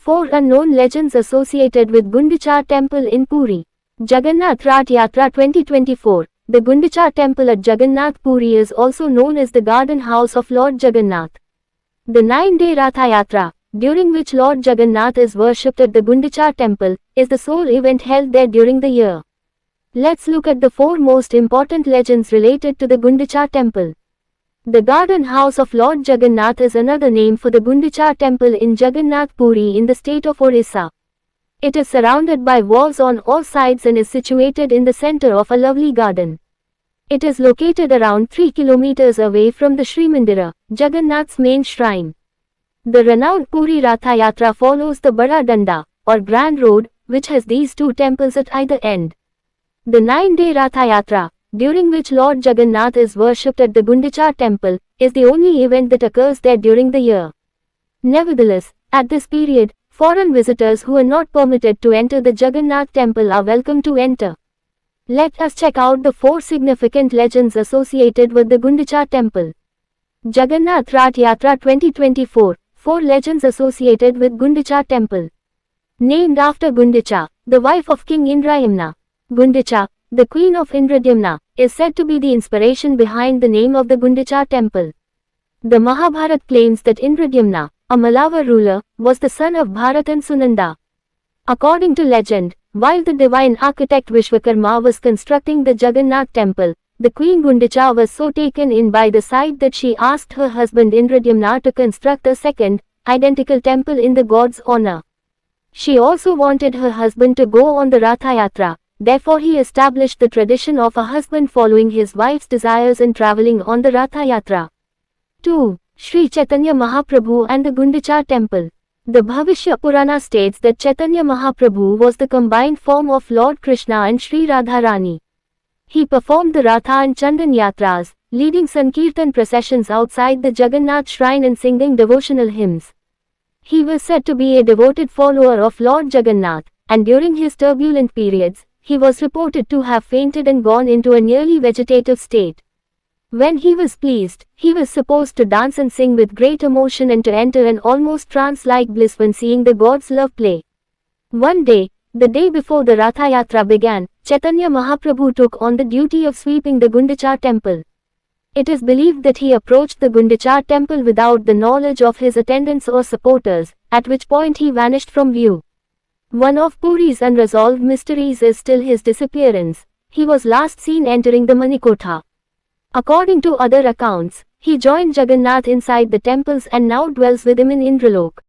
4 Unknown legends associated with Gundicha Temple in Puri. Jagannath Rath Yatra 2024. The Gundicha Temple at Jagannath Puri is also known as the Garden House of Lord Jagannath. The 9-day Ratha Yatra, during which Lord Jagannath is worshipped at the Gundicha Temple, is the sole event held there during the year. Let's look at the 4 most important legends related to the Gundicha Temple. The Garden House of Lord Jagannath is another name for the Gundicha Temple in Jagannath Puri in the state of Orissa. It is surrounded by walls on all sides and is situated in the center of a lovely garden. It is located around 3 kilometers away from the Sri Mandira, Jagannath's main shrine. The renowned Puri Ratha Yatra follows the Bada Danda, or Grand Road, which has these 2 temples at either end. The 9-day Ratha Yatra, during which Lord Jagannath is worshipped at the Gundicha Temple, is the only event that occurs there during the year. Nevertheless, at this period, foreign visitors who are not permitted to enter the Jagannath Temple are welcome to enter. Let us check out the 4 significant legends associated with the Gundicha Temple. Jagannath Rath Yatra 2024, 4 legends associated with Gundicha Temple. Named after Gundicha, the wife of King Indradyumna. Gundicha, the queen of Indradyumna, is said to be the inspiration behind the name of the Gundicha Temple. The Mahabharata claims that Indradyumna, a Malava ruler, was the son of Bharat and Sunanda. According to legend, while the divine architect Vishwakarma was constructing the Jagannath Temple, the Queen Gundicha was so taken in by the sight that she asked her husband Indradyumna to construct a second, identical temple in the god's honor. She also wanted her husband to go on the Ratha Yatra. Therefore he established the tradition of a husband following his wife's desires and traveling on the Ratha Yatra. 2. Sri Chaitanya Mahaprabhu and the Gundicha Temple. The Bhavishya Purana states that Chaitanya Mahaprabhu was the combined form of Lord Krishna and Sri Radharani. He performed the Ratha and Chandan Yatras, leading Sankirtan processions outside the Jagannath shrine and singing devotional hymns. He was said to be a devoted follower of Lord Jagannath, and during his turbulent periods, he was reported to have fainted and gone into a nearly vegetative state. When he was pleased, he was supposed to dance and sing with great emotion and to enter an almost trance-like bliss when seeing the god's love play. One day, the day before the Ratha Yatra began, Chaitanya Mahaprabhu took on the duty of sweeping the Gundicha Temple. It is believed that he approached the Gundicha Temple without the knowledge of his attendants or supporters, at which point he vanished from view. One of Puri's unresolved mysteries is still his disappearance. He was last seen entering the Manikotha. According to other accounts, he joined Jagannath inside the temples and now dwells with him in Indralok.